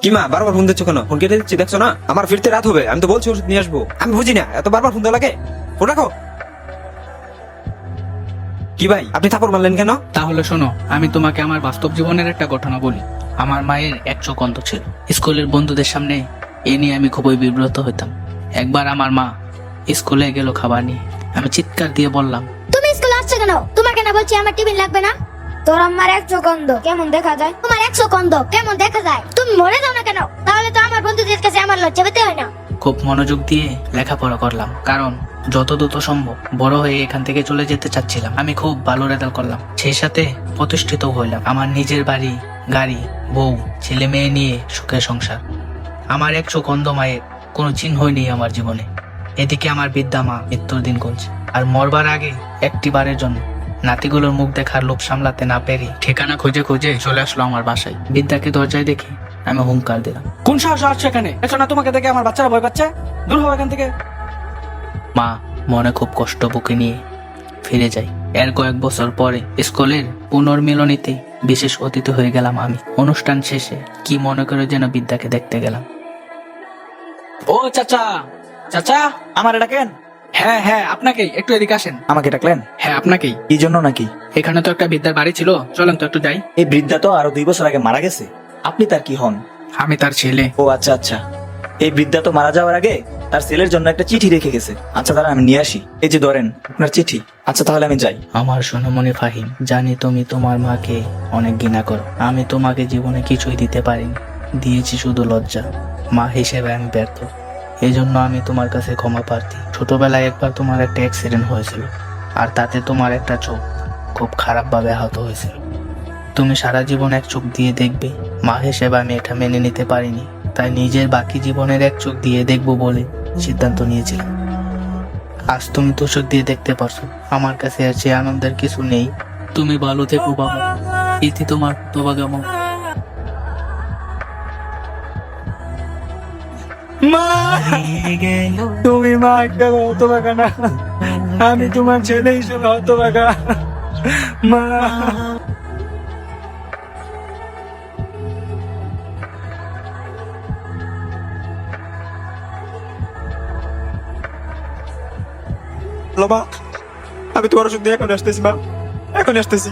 কি মা বারবার ফোন দিচ্ছ কেন? ফোন কেটে দিচ্ছি দেখছো না? আমার ফিরতে রাত হবে, আমি তো বলছি ওষুধ নিয়ে আসবো। আমি বুঝি না এত বারবার ফোন দেওয়া লাগে। ফোন রাখো। কি ভাই আপনি থাপড় মারলেন কেন? তাহলে শোনো, আমি তোমাকে আমার বাস্তব জীবনের একটা ঘটনা বলি। আমার মায়ের এক চোখ অন্ধ ছিল। স্কুলের বন্ধুদের সামনে এ নিয়ে আমি খুবই বিব্রত হতাম। একবার আমার মা স্কুলে গেল খাবার নিয়ে। আমি চিৎকার দিয়ে বললাম, তুমি স্কুলে আসছো কেন? তোমাকে না বলছি আমার টিফিন লাগবে না? তোর আমার এক চোখ অন্ধ কেমন দেখা যায়? তোমার এক চোখ অন্ধ কেমন দেখা যায়? তুমি মরে যাও না কেন? তাহলে তো আমার বন্ধুদের কাছে আমার লজ্জা পেতে হয় না। খুব মনোযোগ দিয়ে লেখাপড়া করলাম, কারণ যত দ্রুত সম্ভব বড় হয়ে এখান থেকে চলে যেতে চাচ্ছিলাম। আমি খুব ভালো রেজাল্ট করলাম, সেই সাথে প্রতিষ্ঠিত হইলাম। আমার নিজের বাড়ি, গাড়ি, বউ, ছেলে মেয়ে নিয়ে সুখের সংসার। আমার এক চোখ অন্ধ মায়ের কোনো চিহ্নই নেই আমার জীবনে। এদিকে আমার বৃদ্ধা মা মৃত্যুর দিন গুনছে, আর মরবার আগে একটি বারের জন্য নাতিগুলোর মুখ দেখার লোভ সামলাতে না পেরে ঠিকানা খুঁজে খুঁজে চলে আসলো আমার বাসায়। বৃদ্ধাকে দরজায় দেখে আমি হুঙ্কার দিলাম, কোন সাহস আসছে এখানে? এসো না, তোমাকে দেখে আমার বাচ্চারা ভয় পাচ্ছে। দূর হও এখান থেকে। মা মনে খুব কষ্ট বুকে নিয়ে ফিরে যাই। এর কয়েক বছর পরে স্কুলের পুনর্মিলনীতে বিশেষ অতিথি হয়ে গেলাম আমি। অনুষ্ঠান শেষে কি মনে করে যেন বিদ্যাকে দেখতে গেলাম। ও চাচা, চাচা আমার ডাকেন? হ্যাঁ হ্যাঁ, আপনাকেই, একটু এদিকে আসেন। আমাকে ডাকলেন হ্যাঁ আপনাকেই। কি জন্য নাকি? এখানে তো একটা বিদ্যার বাড়ি ছিল, চলেন তো একটু যাই। এই বৃদ্ধা তো আরো 2 বছর আগে মারা গেছে। আপনি তার কি হন? আমি তার ছেলে। ও আচ্ছা আচ্ছা। এই বৃদ্ধা তো মারা যাওয়ার আগে তার ছেলের জন্য একটা চিঠি রেখে গেছে। আচ্ছা তাহলে আমি নিয়ে আসি। এই যে ধরেন আপনার চিঠি। আচ্ছা তাহলে আমি যাই। আমার সোনামণি ফাহিম, জানি তুমি তোমার মাকে অনেক ঘৃণা করো। আমি তোমাকে জীবনে কিছুই দিতে পারিনি, দিয়েছি শুধু লজ্জা। মা হিসেবে আমি ব্যর্থ, এই জন্য আমি তোমার কাছে ক্ষমা প্রার্থী। ছোটবেলায় একবার তোমার একটা অ্যাক্সিডেন্ট হয়েছিল, আর তাতে তোমার একটা চোখ খুব খারাপভাবে আহত হয়েছিল। তুমি সারা জীবন এক চোখ দিয়ে দেখবে, মা হিসেবে আমি এটা মেনে নিতে পারিনি, তাই নিজের বাকি জীবনের এক চোখ দিয়ে দেখবো বলে সিদ্ধান্ত নিয়েছিলাম। আজ তুমি দু চোখ দিয়ে দেখতে পারছো, আমার কাছে আর সে আনন্দের কিছু নেই। তুমি ভালো থেকো বাবা, ইতি তোমার তোবাগামো। মা, তুমি মা একটা হতভাগা না। আমি তোমার ছেলে হিসেবে হতভাগা। মা, হ্যালো মা, আমি তোমার ওষুধ নিয়ে এখন আসতেছি মা, এখন আসতেছি।